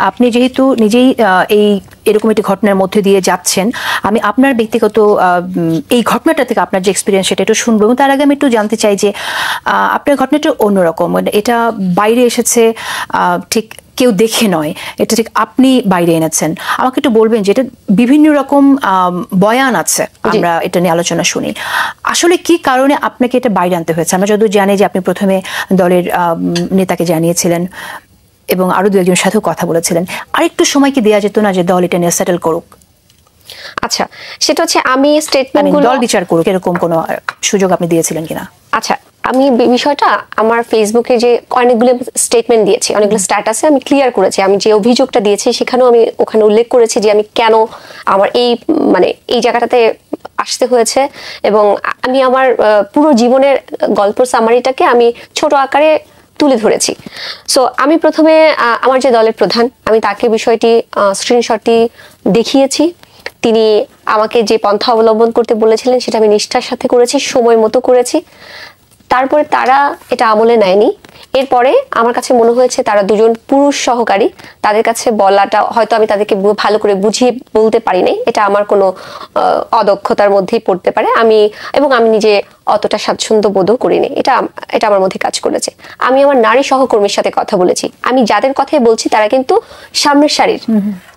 আপনি যেহেতু নিজেই এই এরকম একটি ঘটনার মধ্যে দিয়ে যাচ্ছেন, আমি আপনার ব্যক্তিগত এই ঘটনাটা থেকে আপনার যে এক্সপিরিয়েন্স সেটা একটু শুনবো, এবং তার আগে আমি একটু জানতে চাই যে আপনার ঘটনাটা অন্যরকম, মানে এটা বাইরে এসেছে ঠিক কেউ দেখে নয়, এটা ঠিক আপনি বাইরে এনেছেন। আমাকে একটু বলবেন যে এটা বিভিন্ন রকম বয়ান আছে, আমরা এটা নিয়ে আলোচনা শুনি, আসলে কি কারণে আপনাকে এটা বাইরে আনতে হয়েছে? আমরা যতদূর জানি যে আপনি প্রথমে দলের নেতাকে জানিয়েছিলেন এবং আরো দু একজনের সাথেও কথা বলেছিলেন, আরেকটু সময় কি দেওয়া যেত না যে দল এটা নিয়ে সেটেল করুক? আচ্ছা, সেটা হচ্ছে আমি স্টেটমেন্টগুলো দল বিচার করুক, এরকম কোনো সুযোগ আপনি দিয়েছিলেন কিনা? আচ্ছা, আমি বিষয়টা আমার ফেসবুকে যে অনেকগুলো স্টেটমেন্ট দিয়েছি, অনেকগুলো স্ট্যাটাসে আমি ক্লিয়ার করেছি। আমি যে অভিযোগটা দিয়েছি সেখানেও আমি ওখানে উল্লেখ করেছি যে আমি কেন আমার এই এই জায়গাটাতে আসতে হয়েছে, এবং আমি আমার পুরো জীবনের গল্প সামারিটাকে আমি ছোট আকারে তুলে ধরেছি। সো আমি প্রথমে আমার যে দলের প্রধান, আমি তাকে বিষয়টি স্ক্রিনশটটি দেখিয়েছি। তিনি আমাকে যে পন্থা অবলম্বন করতে বলেছিলেন সেটা আমি নিষ্ঠার সাথে করেছি, সময় মতো করেছি। তারপরে তারা এটা আমলে নেয়নি। এরপরে আমার কাছে মনে হয়েছে তারা দুজন পুরুষ সহকারী, তাদের কাছে বলাটা হয়তো আমি তাদেরকে ভালো করে বুঝিয়ে বলতে পারি নাই, এটা আমার কোনো অদক্ষতার মধ্যেই পড়তে পারে। আমি নিজে অতটা স্বাচ্ছন্দ্য বোধও করিনি, এটা আমার মধ্যে কাজ করেছে। আমি আমার নারী সহকর্মীর সাথে কথা বলেছি। আমি যাদের কথাই বলছি তারা কিন্তু সামনের সারির,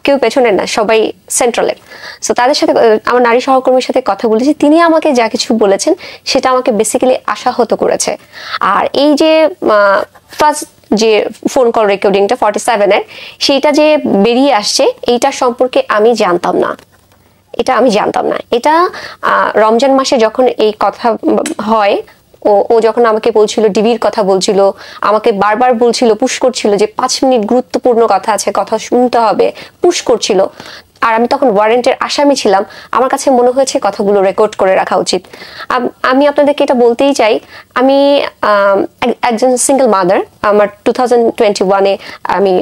কেউ পেছনের না, সবাই সেন্ট্রালের। সো তাদের সাথে, আমার নারী সহকর্মীর সাথে কথা বলেছি, তিনি আমাকে যা কিছু বলেছেন সেটা আমাকে বেসিক্যালি আশাহত করেছে। আর এই যে ফার্স্ট যে ফোন কল রেকর্ডিংটা 47-এর, সেইটা যে বেরিয়ে আসছে, এইটা সম্পর্কে আমি জানতাম না। এটা রমজান মাসে যখন এই কথা হয়, ও যখন আমাকে বলছিল, ডিবির কথা বলছিল, আমাকে বারবার বলছিল, পুশ করছিল যে 5 মিনিট গুরুত্বপূর্ণ কথা আছে, কথা শুনতে হবে, পুশ করছিল। আর আমি তখন ওয়ারেন্টের আসামি ছিলাম। আমার কাছে মনে হয়েছে কথাগুলো রেকর্ড করে রাখা উচিত। আমি আপনাদেরকে এটা বলতেই চাই, আমি একজন সিঙ্গেল মাদার। আমার 2021-এ আমি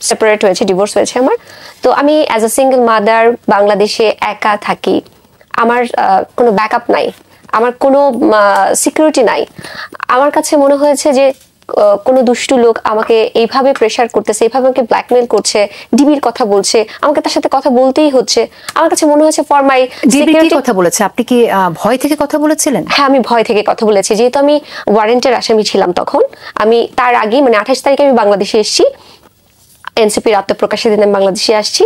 সেপারেট হয়েছে, ডিভোর্স হয়েছে আমার। তো আমি অ্যাজ এ সিঙ্গেল মাদার বাংলাদেশে একা থাকি। আমার কোনো ব্যাকআপ নাই, আমার কোনো সিকিউরিটি নাই। আমার কাছে মনে হয়েছে যে কোনো দুষ্টু লোক আমাকে এইভাবে প্রেশার করতেছে, এইভাবে আমাকে ব্ল্যাকমেল করছে, ডিবির কথা বলছে, আমাকে তার সাথে কথা বলতেই হচ্ছে। আমার কাছে মনে হয়েছে ফর মাই সিকিউরিটি। কথা বলেছে, আপনি কি ভয় থেকে কথা বলেছিলেন? হ্যাঁ, আমি ভয় থেকে কথা বলেছি, যেহেতু আমি ওয়ারেন্টের আসামি ছিলাম তখন। আমি তার আগে 28 তারিখে আমি বাংলাদেশে এসেছি, এনসিপির আত্মপ্রকাশের দিন আমি বাংলাদেশে আসছি।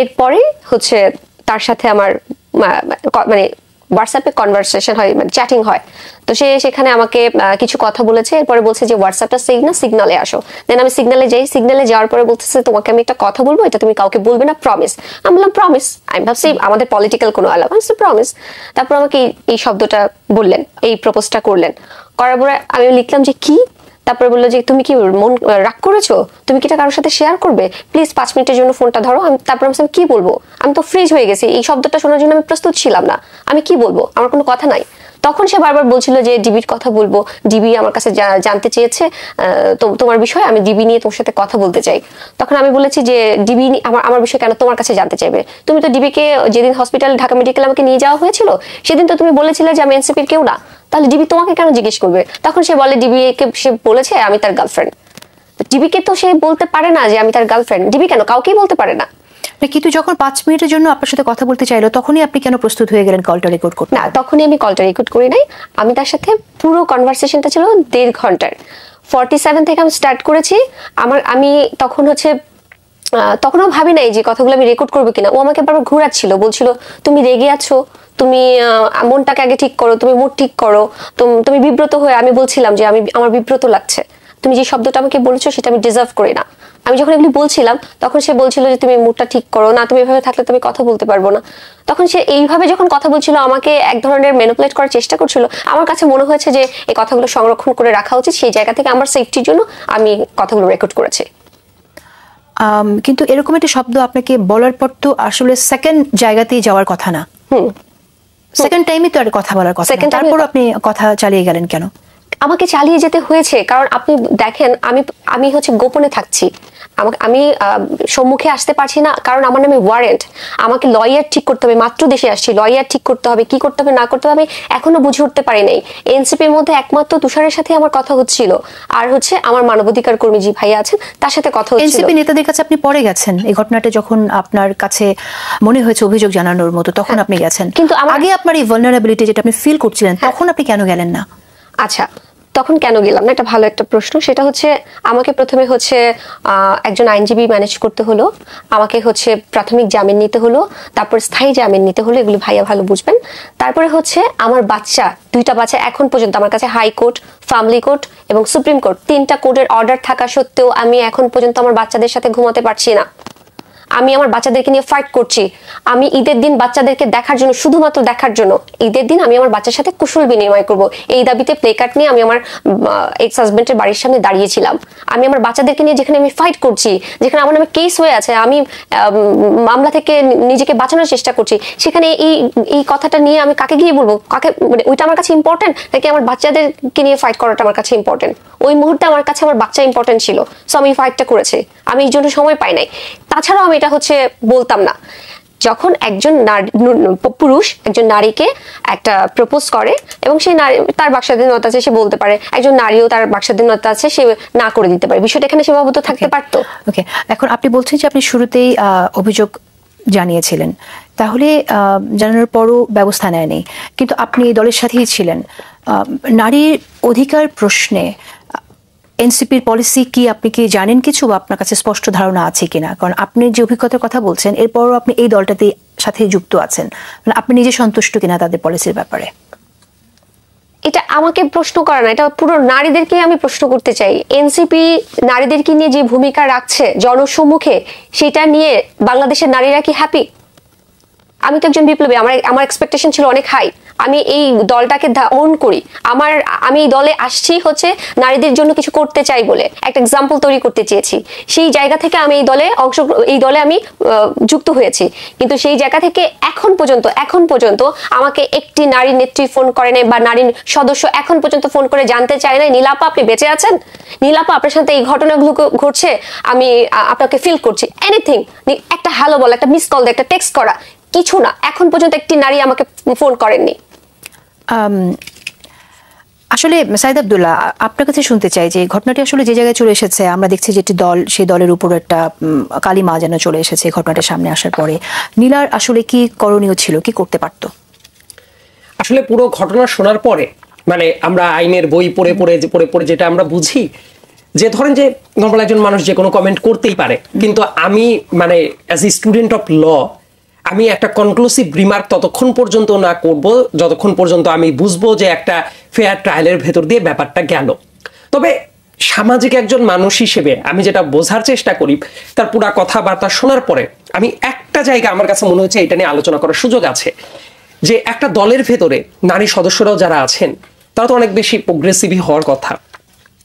এরপরে হচ্ছে তার সাথে আমার হোয়াটসঅ্যাপে কনভারসেশন হয়, চ্যাটিং হয়। তো সেখানে আমাকে কিছু কথা বলেছে, এরপরে বলছে যে হোয়াটসঅ্যাপটা সেভ না, সিগনালে আসো। দেন আমি সিগনালে যাই। সিগনালে যাওয়ার পরে বলতেছে তোমাকে আমি একটা কথা বলবো, এটা তুমি কাউকে বলবে না, প্রমিস। আমি বললাম প্রমিস। আমি ভাবছি আমাদের পলিটিক্যাল কোনো আলাপ, প্রমিস। তারপর আমাকে এই শব্দটা বললেন, এই প্রপোজটা করলেন। করার পরে আমি লিখলাম যে কি। তারপরে বললো যে তুমি কি মন রাগ করেছো, তুমি কি এটা কারোর সাথে শেয়ার করবে, প্লিজ 5 মিনিটের জন্য ফোনটা ধরো। তারপর আমি কি বলবো, আমি তো ফ্রিজ হয়ে গেছি, এই শব্দটা শোনার জন্য আমি প্রস্তুত ছিলাম না। আমি কি বলবো, আমার কোনো কথা নাই। তখন সে বারবার বলছিল যে ডিবির কথা বলবো, ডিবি আমার কাছে জানতে চেয়েছে তোমার বিষয়, আমি ডিবি নিয়ে তোমার সাথে কথা বলতে চাই। তখন আমি বলেছি যে ডিবি আমার বিষয় কেন তোমার কাছে জানতে চাইবে, তুমি তো ডিবিকে যেদিন হসপিটাল ঢাকা মেডিকেল আমাকে নিয়ে যাওয়া হয়েছিল সেদিন তো তুমি বলেছিলে যে আমি এনসিপির কেউ না, তাহলে ডিবি তোমাকে কেন জিজ্ঞেস করবে? তখন সে বলে ডিবিকে সে বলেছে আমি তার গার্লফ্রেন্ড। ডিবিকে তো সে বলতে পারে না যে আমি তার গার্লফ্রেন্ড, ডিবি কেন কাউকেই বলতে পারে না। কিন্তু যখন 5 মিনিটের জন্য আপনার সাথে কথা বলতে চাইলো তখনই আপনি কেন প্রস্তুত হয়ে গেলেন কলটা রেকর্ড করতে? না, তখনই আমি কলটা রেকর্ড করি নাই। আমি তার সাথে পুরো কনভারসেশনটা ছিল 1.5 ঘন্টার। 47 থেকে আমি স্টার্ট করেছি। আমি তখন তখনও ভাবি নাই যে কথাগুলো আমি রেকর্ড করবো কিনা। ও আমাকে বারবার ঘোরাচ্ছিল, বলছিল তুমি রেগে আছো, তুমি মনটাকে আগে ঠিক করো, তুমি মুড ঠিক করো, তুমি বিব্রত হয়ে। আমি বলছিলাম যে আমার বিব্রত লাগছে, তুমি যে শব্দটা আমাকে বলেছো সেটা আমি ডিজার্ভ করি না। আমি যখন এগুলি বলছিলাম তখন সে বলছিল যে তুমি মুডটা ঠিক করো না, তুমি এভাবে থাকলে তুমি কথা বলতে পারবো না। তখন সে এইভাবে যখন কথা বলছিল আমাকে এক ধরনের ম্যানিপুলেট করার চেষ্টা করছিল। আমার কাছে মনে হয়েছে যে এই কথাগুলো সংরক্ষণ করে রাখা উচিত, সেই জায়গা থেকে আমার সেফটির জন্য আমি কথাগুলো রেকর্ড করেছি। কিন্তু এরকম একটা শব্দ আপনাকে বলার পর তো আসলে সেকেন্ড জায়গাতেই যাওয়ার কথা না, সেকেন্ড টাইমে তো আর কথা বলার কথা, তারপর আপনি কথা চালিয়ে গেলেন কেন? আমাকে চালিয়ে যেতে হয়েছে কারণ আপনি দেখেন আমি গোপনে থাকছি। আমি সম্মুখে আসতে পারছি না কারণ আমার নামে ওয়ারেন্ট, আমাকে লয়ার ঠিক করতে হবে, মাত্র দেশে আসছি, লয়ার ঠিক করতে হবে, কি করতে হবে না করতে হবে আমি এখনো বুঝে উঠতে পারি নাই। এনসিপির মধ্যে একমাত্র তুষারের সাথে আমার কথা হচ্ছিল, আর হচ্ছে আমার মানবাধিকার কর্মী যে ভাইয়া আছেন তার সাথে কথা হচ্ছিল। এনসিপি নেতাদের কাছে আপনি পরে গেছেন এই ঘটনাটা যখন আপনার কাছে মনে হয়েছে অভিযোগ জানানোর মতো, তখন আপনি গেছেন, কিন্তু আগে আপনার এই ভালনারেবিলিটি যেটা আপনি ফিল করছিলেন তখন আপনি কেন গেলেন না? আচ্ছা, তখন কেন গেলাম না, এটা ভালো একটা প্রশ্ন। সেটা হচ্ছে আমাকে প্রথমে হচ্ছে একজন আইনজীবী ম্যানেজ করতে হলো, আমাকে হচ্ছে প্রাথমিক জামিন নিতে হলো, তারপর স্থায়ী জামিন নিতে হলো, এগুলো ভাইয়া ভালো বুঝবেন। তারপরে হচ্ছে আমার বাচ্চা, 2টা বাচ্চা এখন পর্যন্ত আমার কাছে হাইকোর্ট, ফ্যামিলি কোর্ট এবং সুপ্রিম কোর্ট 3টা কোর্টের অর্ডার থাকা সত্ত্বেও আমি এখন পর্যন্ত আমার বাচ্চাদের সাথে ঘুমাতে পারছি না। আমি আমার বাচ্চাদেরকে নিয়ে ফাইট করছি। আমি ঈদের দিন বাচ্চাদেরকে দেখার জন্য, শুধুমাত্র দেখার জন্য, ঈদের দিন আমি আমার বাচ্চার সাথে কুশল বিনিময় করব, এই দাবিতে প্লে কার্ড নিয়ে আমি আমার এক্স হাজবেন্ডের বাড়ির সামনে দাঁড়িয়েছিলাম। আমি আমার বাচ্চাদেরকে নিয়ে যেখানে আমি ফাইট করছি, যেখানে আমার নামে কেস হয়ে আছে, আমি মামলা থেকে নিজেকে বাঁচানোর চেষ্টা করছি, সেখানে এই কথাটা নিয়ে আমি কাকে গিয়ে বলবো? কাকে, মানে ওইটা আমার কাছে ইম্পর্টেন্ট নাকি আমার বাচ্চাদেরকে নিয়ে ফাইট করাটা আমার কাছে ইম্পর্টেন্ট? ওই মুহূর্তে আমার কাছে আমার বাচ্চা ইম্পর্টেন্ট ছিল, সো আমি ফাইটটা করেছি। আমি এই জন্য সময় পাই নাই। তাছাড়াও আমি এটা হচ্ছে বলতাম না, যখন একজন পুরুষ একজন নারীকে একটা প্রপোজ করে এবং সেই নারী, তার বাকস্বাধীনতা আছে, সে বলতে পারে, একজন নারীও তার বাকস্বাধীনতা আছে, সে না করে দিতে পারে, বিষয়টা এখানে সীমাবদ্ধ থাকতে পারতো। ওকে, এখন আপনি বলছেন যে আপনি শুরুতেই অভিযোগ জানিয়েছিলেন, তাহলে জানানোর পরও ব্যবস্থা নেয়নি, কিন্তু আপনি এই দলের সাথেই ছিলেন। নারীর অধিকার প্রশ্নে এনসিপির পলিসি কি, আপনি কি জানেন কিছু, বা আপনার কাছে স্পষ্ট ধারণা আছে কিনা? কারণ আপনি যে অভিজ্ঞতার কথা বলছেন, এরপরও আপনি এই দলটাতে সাথে যুক্ত আছেন, মানে আপনি নিজে সন্তুষ্ট কিনা তাদের পলিসির ব্যাপারে? এটা আমাকে প্রশ্ন করা না, এটা পুরো নারীদেরকে আমি প্রশ্ন করতে চাই। এনসিপি নারীদেরকে নিয়ে যে ভূমিকা রাখছে জনসম্মুখে, সেটা নিয়ে বাংলাদেশের নারীরা কি হ্যাপি? আমি তো একজন বিপ্লবী, আমার এক্সপেকটেশন ছিল অনেক হাই। আমি এই দলটাকে ওন করি, আমি এই দলে আসছি হচ্ছে নারীদের জন্য কিছু করতে চাই বলে, একটা এক্সাম্পল তৈরি করতে চেয়েছি। সেই জায়গা থেকে আমি এই দলে আমি যুক্ত হয়েছি, কিন্তু সেই জায়গা থেকে এখন পর্যন্ত আমাকে একটি নারী নেত্রী ফোন করে নাই, বা নারী সদস্য এখন পর্যন্ত ফোন করে জানতে চায় নাই, নীলাপা আপনি বেঁচে আছেন, নীলাপা আপনার সাথে এই ঘটনাগুলো ঘটছে, আমি আপনাকে ফিল করছি, এনিথিং, একটা হ্যালো বলা, একটা মিস কল দেয়, একটা টেক্সট করা, কিছু না, এখন পর্যন্ত একটি নারী আমাকে ফোন করেননি। আসলে সাইদ আব্দুল্লাহ, আপনার কাছে শুনতে চাই যে ঘটনাটি আসলে যে জায়গায় চলে এসেছে, আমরা দেখছি যে একটি দল, সেই দলের উপর একটা কালিমা যেন চলে এসেছে ঘটনাটা সামনে আসার পরে। নীলার আসলে কি করণীয় ছিল, কি করতে পারতো? আসলে পুরো ঘটনা শোনার পরে, মানে আমরা আইনের বই পড়ে যেটা আমরা বুঝি, যে ধরেন যে নর্মাল একজন মানুষ যে কোনো কমেন্ট করতেই পারে, কিন্তু আমি মানে as a student of law আমি একটা কনক্লুসিভ রিমার্ক ততক্ষণ পর্যন্ত না করব যতক্ষণ পর্যন্ত আমি বুঝবো যে একটা ফেয়ার ট্রায়ালের ভেতর দিয়ে ব্যাপারটা গেল। তবে সামাজিক একজন মানুষ হিসেবে আমি যেটা বোঝার চেষ্টা করি, তার পুরা কথাবার্তা শোনার পরে আমি একটা জায়গা আমার কাছে মনে হচ্ছে এটা নিয়ে আলোচনা করার সুযোগ আছে, যে একটা দলের ভেতরে নারী সদস্যরাও যারা আছেন তারা তো অনেক বেশি প্রোগ্রেসিভই হওয়ার কথা,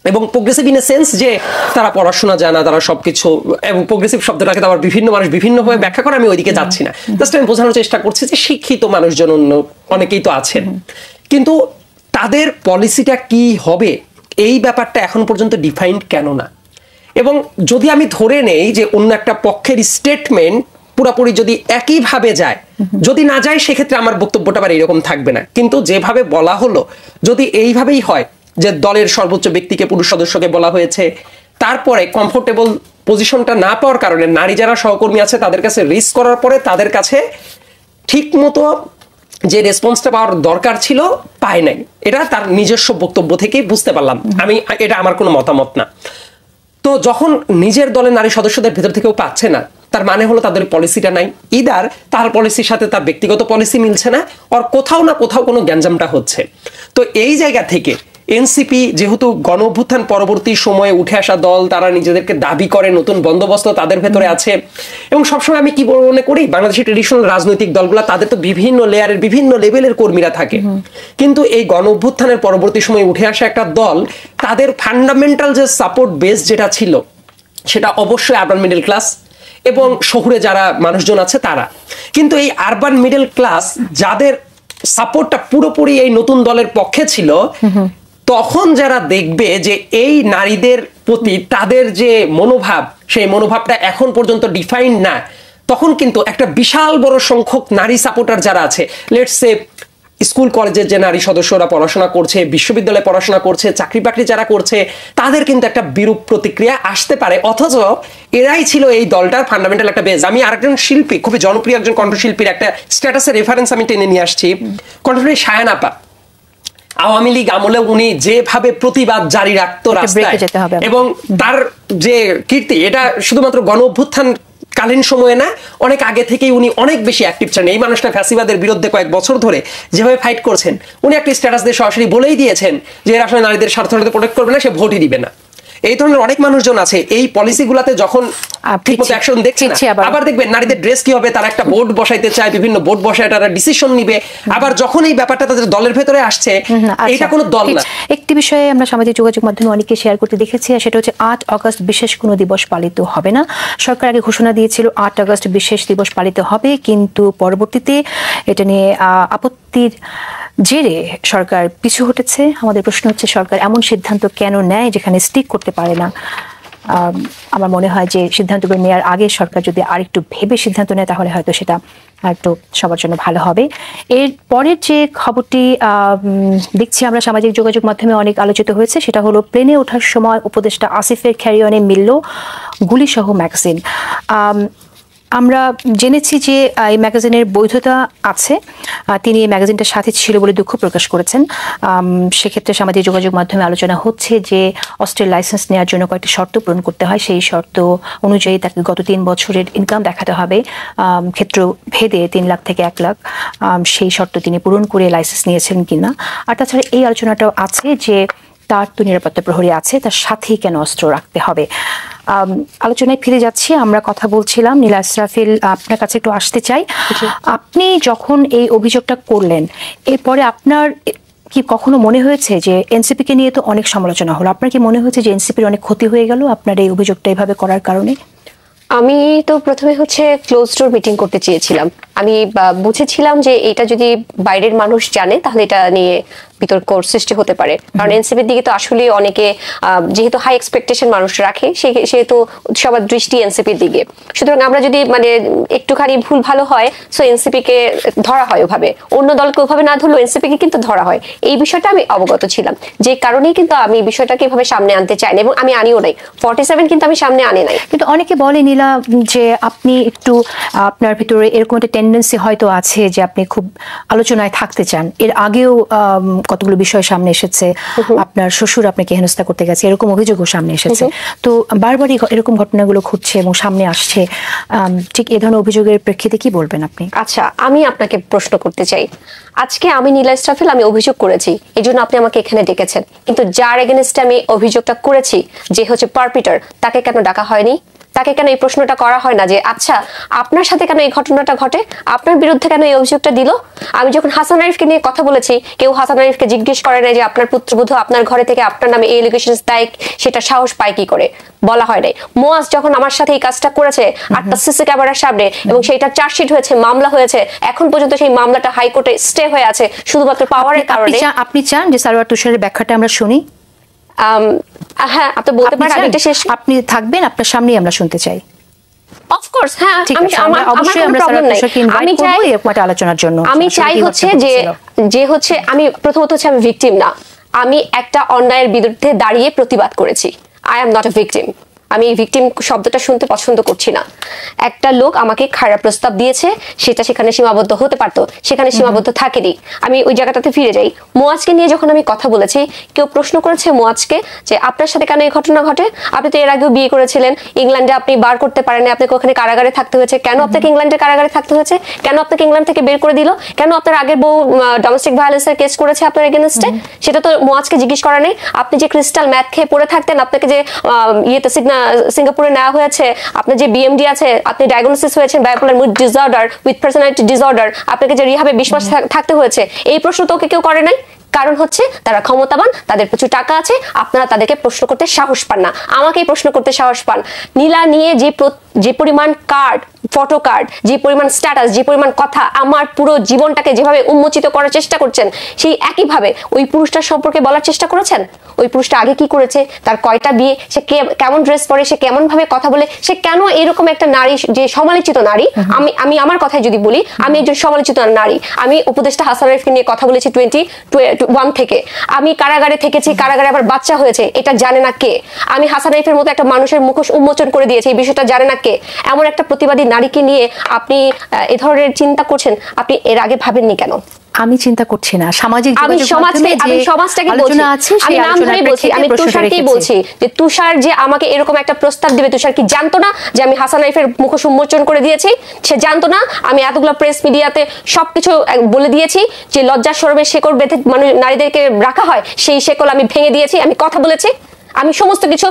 এবং প্রোগ্রেসিভ ইন এ সেন্স যে তারা পড়াশোনা জানা, তারা সবকিছু, এবং প্রোগ্রেসিভ শব্দটাকে তো আবার বিভিন্ন মানুষ বিভিন্নভাবে ব্যাখ্যা করে, আমি ওইদিকে যাচ্ছি না, জাস্ট আমি বোঝানোর চেষ্টা করছি যে শিক্ষিত মানুষজন অনেকেই তো আছেন, কিন্তু তাদের পলিসিটা কি হবে এই ব্যাপারটা এখন পর্যন্ত ডিফাইন্ড কেন না? এবং যদি আমি ধরে নেই যে অন্য একটা পক্ষের স্টেটমেন্ট পুরোপুরি যদি একইভাবে যায়, যদি না যায় সেক্ষেত্রে আমার বক্তব্যটা আবার এইরকম থাকবে না, কিন্তু যেভাবে বলা হলো যদি এইভাবেই হয় যে দলের সর্বোচ্চ ব্যক্তিকে, পুরুষ সদস্যকে বলা হয়েছে, তারপরে কমফোর্টেবল পজিশনটা না পাওয়ার কারণে নারী যারা সহকর্মী আছে তাদের কাছে রিস্ক করার পরে তাদের কাছে ঠিক মতো যে রেসপন্সটা পাওয়ার দরকার ছিল পায় নাই, এটা তার নিজস্ব বক্তব্য থেকেই বুঝতে পারলাম আমি, এটা আমার কোনো মতামত না। তো যখন নিজের দলের নারী সদস্যদের ভেতর থেকেও পাচ্ছে না, তার মানে হলো তাদের পলিসিটা নাই, ইদার তার পলিসির সাথে তার ব্যক্তিগত পলিসি মিলছে না, আর কোথাও না কোথাও কোনো গ্যাঞ্জামটা হচ্ছে। তো এই জায়গা থেকে এনসিপি যেহেতু গণ অভ্যুত্থান পরবর্তী সময়ে উঠে আসা দল, তারা নিজেদেরকে দাবি করে, নতুন বন্দোবস্ত তাদের ভেতরে আছে, এবং সবসময় আমি কি মনে করি বাংলাদেশের ট্রেডিশনাল রাজনৈতিক দলগুলো তাদের তো বিভিন্ন লেয়ারের বিভিন্ন লেভেলের কর্মীরা থাকে, কিন্তু এই গণ অভ্যুত্থানের পরবর্তী সময়ে উঠে আসা একটা দল, তাদের ফান্ডামেন্টাল যে সাপোর্ট বেস যেটা ছিল সেটা অবশ্যই আরবান মিডল ক্লাস এবং শহুরে যারা মানুষজন আছে তারা, কিন্তু এই আরবান মিডল ক্লাস যাদের সাপোর্টটা পুরোপুরি এই নতুন দলের পক্ষে ছিল, তখন যারা দেখবে যে এই নারীদের প্রতি তাদের যে মনোভাব, সেই মনোভাবটা এখন পর্যন্ত ডিফাইন্ড না, তখন কিন্তু একটা বিশাল বড় সংখ্যক নারী সাপোর্টার যারা আছে, লেটস সে স্কুল কলেজের যে নারী সদস্যরা পড়াশোনা করছে, বিশ্ববিদ্যালয়ে পড়াশোনা করছে, চাকরি বাকরি যারা করছে, তাদের কিন্তু একটা বিরূপ প্রতিক্রিয়া আসতে পারে। অথচ এরাই ছিল এই দলটার ফান্ডামেন্টাল একটা বেজ। আমি আরেকজন শিল্পী, খুবই জনপ্রিয় একজন কণ্ঠশিল্পীর একটা স্ট্যাটাসের রেফারেন্স আমি টেনে নিয়ে আসছি। কণ্ঠশিল্পী শায়ান আপা আওয়ামী লীগ আমলে উনি যেভাবে প্রতিবাদ জারি রাখতো রাস্তায়, এবং তার যে কীর্তি, এটা শুধুমাত্র গণ অভ্যুত্থান কালীন সময়ে না, অনেক আগে থেকেই উনি অনেক বেশি অ্যাক্টিভ ছিলেন। এই মানুষটা ফ্যাসিবাদের বিরুদ্ধে কয়েক বছর ধরে যেভাবে ফাইট করছেন, উনি একটা স্ট্যাটাস দিয়ে সরাসরি বলেই দিয়েছেন যে এরা আসলে নারীদের স্বার্থকে প্রোটেক্ট করবে না, সে ভোটই দিবে না। এই ধরনের অনেক মানুষজন আছে এই পলিসিগুলোতে যখন ঠিকমতো অ্যাকশন দেখছে না, আবার দেখবেন নারীদের ড্রেস কি হবে, তারা একটা বোর্ড বসাইতে চায়, বিভিন্ন বোর্ড বসায় তারা ডিসিশন নিবে, আবার যখন এই ব্যাপারটা তাদের দলের ভেতরে আসছে, এটা কোনো দল না। একটি বিষয়ে আমরা সামাজিক যোগাযোগ মাধ্যমে অনেকে শেয়ার করতে দেখেছি, আর সেটা হচ্ছে 8 আগস্ট বিশেষ কোনো দিবস পালিত হবে না। সরকার আগে ঘোষণা দিয়েছিল 8 আগস্ট বিশেষ দিবস পালিত হবে, কিন্তু পরবর্তীতে এটা নিয়ে আপত্তির জেরে সরকার পিছু হটেছে। আমাদের প্রশ্ন হচ্ছে, সরকার এমন সিদ্ধান্ত কেন নেয় যেখানে স্টিক করতে পারে না? আমার মনে হয় যে সিদ্ধান্তগুলো নেওয়ার আগে সরকার যদি আরেকটু ভেবে সিদ্ধান্ত নেয়, তাহলে হয়তো সেটা একটু সবার জন্য ভালো হবে। এর পরের যে খবরটি দেখছি আমরা সামাজিক যোগাযোগ মাধ্যমে অনেক আলোচিত হয়েছে, সেটা হলো প্লেনে ওঠার সময় উপদেষ্টা আসিফের ক্যারিয়নে মিলল গুলিসহ ম্যাগাজিন। আমরা জেনেছি যে এই ম্যাগাজিনের বৈধতা আছে, তিনি এই ম্যাগাজিনটার সাথে ছিল বলে দুঃখ প্রকাশ করেছেন। সেক্ষেত্রে সামাজিক যোগাযোগ মাধ্যমে আলোচনা হচ্ছে যে অস্ত্রের লাইসেন্স নেওয়ার জন্য কয়েকটি শর্ত পূরণ করতে হয়, সেই শর্ত অনুযায়ী তাকে গত 3 বছরের ইনকাম দেখাতে হবে, ক্ষেত্র ভেদে 3 লাখ থেকে 1 লাখ, সেই শর্ত তিনি পূরণ করে লাইসেন্স নিয়েছেন কিনা। আর তাছাড়া এই আলোচনাটাও আছে যে তার তো নিরাপত্তা প্রহরী আছে, তার সাথেই কেন অস্ত্র রাখতে হবে। আলোচনায় ফিরে যাচ্ছি, আমরা কথা বলছিলাম নীলা ইসরাফিল, আপনার কাছে একটু আসতে চাই। আপনি যখন এই অভিযোগটা করলেন, এরপরে আপনার কি কখনো মনে হয়েছে যে এনসিপিকে নিয়ে তো অনেক সমালোচনা হলো, আপনার কি মনে হয়েছে যে এনসিপির অনেক ক্ষতি হয়ে গেল আপনার এই অভিযোগটা এভাবে করার কারণে? আমি তো প্রথমে ক্লোজ ডোর মিটিং করতে চেয়েছিলাম। আমি বুঝেছিলাম যে এটা যদি বাইরের মানুষ জানে তাহলে এটা নিয়ে বিতর্ক সৃষ্টি হতে পারে, কারণ এনসিপির দিকে তো আসলে অনেকে যেহেতু হাই এক্সপেকটেশন মানুষ রাখে, সেহেতু সবার দৃষ্টি এনসিপির দিকে। সুতরাং আমরা যদি একটুখানি ভুল ভালো হয়, সো এনসিপি কে ধরা হয় ওভাবে, অন্য দলকে ওভাবে না ধরলেও এনসিপি কে কিন্তু ধরা হয়। এই বিষয়টা আমি অবগত ছিলাম, যে কারণেই কিন্তু আমি বিষয়টাকে এভাবে সামনে আনতে চাই না, এবং আমি আনিও নাই। 47 কিন্তু আমি সামনে আনি নাই। কিন্তু অনেকে বলে নীলা যে আপনি একটু আপনার ভিতরে এরকম একটা টেন্ডেন্সি হয়তো আছে যে আপনি খুব আলোচনায় থাকতে চান। এর আগেও কতগুলো বিষয় সামনে এসেছে, আপনার শ্বশুর আপনাকে হেনস্থা করতে গেছে, এরকম অভিযোগও সামনে এসেছে। তো বারবারই এরকম ঘটনাগুলো ঘটছে এবং সামনে আসছে, ঠিক এ ধরনের অভিযোগের প্রেক্ষিতে কি বলবেন আপনি? আচ্ছা, আমি আপনাকে প্রশ্ন করতে চাই, আজকে আমি নীলা ইসরাফিল আমি অভিযোগ করেছি, এই জন্য আপনি আমাকে এখানে ডেকেছেন, কিন্তু যার এগেনস্টে আমি অভিযোগটা করেছি, যে পারপিটার, তাকে কেন ডাকা হয়নি? তাকে কেন এই প্রশ্নটা করা হয় না যে আচ্ছা আপনার সাথে কেন এই ঘটনাটা ঘটে, আপনার বিরুদ্ধে কেন এই অভিযোগটা দিল? আমি যখন হাসান আরিফকে নিয়ে কথা বলেছি, কেউ হাসান আরিফকে জিজ্ঞেস করে না যে আপনার পুত্রবধূ আপনার ঘরে থেকে আপনার নামে এই এলিগেশনস দেয়, সেটা সাহস পায় কি করে? বলা হয় নাই। মোয়াজ যখন আমার সাথে এই কাজটা করেছে 8টা সিসি ক্যামেরার সামনে, এবং সেইটা চার্জশিট হয়েছে, মামলা হয়েছে, এখন পর্যন্ত সেই মামলাটা হাইকোর্টে স্টে হয়ে আছে শুধুমাত্র পাওয়ারের কারণে। আপনি চান যে সারোয়ার তুষারের ব্যাখ্যাটা আমরা শুনি? হ্যাঁ, আপনি বলতে পারেন। আমি শেষ, আপনি থাকবেন, আপনার সামনেই আমরা শুনতে চাই। অফকোর্স, হ্যাঁ, অবশ্যই আমরা সারোয়ার তুষারকে ইনভাইট করব এরকম একটা আলোচনার জন্য। আমি চাই যে আমি প্রথমত আমি ভিকটিম না, আমি একটা অন্যায়ের বিরুদ্ধে দাঁড়িয়ে প্রতিবাদ করেছি। I am not a victim. আমি ভিকটিম শব্দটা শুনতে পছন্দ করছি না। একটা লোক আমাকে খারাপ প্রস্তাব দিয়েছে, সেটা সেখানে সীমাবদ্ধ হতে পারতো, সেখানে সীমাবদ্ধ থাকেনি। আমি ওই জায়গাটাতে ফিরে যাই। মোয়াজকে নিয়ে যখন আমি কথা বলেছি, কেউ প্রশ্ন করেছে মোয়াজকে যে আপনার সাথে কেন এই ঘটনা ঘটে? আপনি তো এর আগেও বিয়ে করেছিলেন, ইংল্যান্ডে আপনি বার করতে পারেন, আপনাকে ওখানে কারাগারে থাকতে হয়েছে, কেন আপনাকে ইংল্যান্ডের কারাগারে থাকতে হয়েছে? কেন আপনাকে ইংল্যান্ড থেকে বের করে দিল? কেন আপনার আগের বউ ডোমেস্টিক ভায়োলেন্সের কেস করেছে আপনার এগেইনস্টে? সেটা তো মোয়াজকে জিজ্ঞেস করা নেই। আপনি যে ক্রিস্টাল ম্যাথ খেয়ে পড়ে থাকতেন, আপনাকে যে ইয়েতে সিঙ্গাপুরে নেওয়া হয়েছে, আপনার যে বিএমডি আছে, আপনি ডায়াগনোসিস হয়েছেন bipolar mood disorder with personality disorder, আপনাকে যে রিহাবে 20 মাস থাকতে হয়েছে, এই প্রশ্ন তো কেউ করে নাই। কারণ তারা ক্ষমতাবান, তাদের প্রচুর টাকা আছে, আপনারা তাদেরকে প্রশ্ন করতে সাহস পান না। আমাকেই প্রশ্ন করতে সাহস পান। নীলা নিয়ে যে পরিমাণ কার্ড ফটো কার্ড, যে পরিমাণ স্ট্যাটাস, যে পরিমাণ কথা, আমার পুরো জীবনটাকে যেভাবে উন্মোচিত করার চেষ্টা করছেন, সেই একইভাবে ওই পুরুষটার সম্পর্কে বলার চেষ্টা করেছেন? ওই পুরুষটা আগে কি করেছে, তার কয়টা বিয়ে, সে কেমন ড্রেস পরে, সে কেমন ভাবে কথা বলে, সে কেন এরকম একটা নারী, যে সমালোচিত নারী। আমি আমার কথাই যদি বলি, আমি একজন সমালোচিত নারী। আমি উপদেষ্টা হাসান আরিফকে নিয়ে কথা বলেছি 2021 থেকে। আমি কারাগারে থেকেছি, কারাগারে আবার বাচ্চা হয়েছে, এটা জানে না কে? আমি হাসান আরিফের মতো একটা মানুষের মুখোশ উন্মোচন করে দিয়েছি, এই বিষয়টা জানে না কে? এমন একটা প্রতিবাদী নারীকে নিয়ে আপনি এ ধরনের চিন্তা করছেন, আপনি এর আগে ভাবেননি কেন? আমি চিন্তা করছি না, সামাজিক আমি সমাজটাকে বলছি, আমি নাম ধরে বলছি, আমি তুষারকেই বলছি যে তুষার যে আমাকে এরকম একটা প্রস্তাব দিবে, তুষার কি জানতো না যে আমি হাসান আরিফের মুখোশ উন্মোচন করে দিয়েছি? সে জানতো না আমি এতগুলো প্রেস মিডিয়াতে সবকিছু বলে দিয়েছি যে লজ্জা শরমের শেকড় বেঁধে মানুষ নারীদেরকে রাখা হয়, সেই শেকল আমি ভেঙে দিয়েছি, আমি কথা বলেছি, আমি সমস্ত কিছু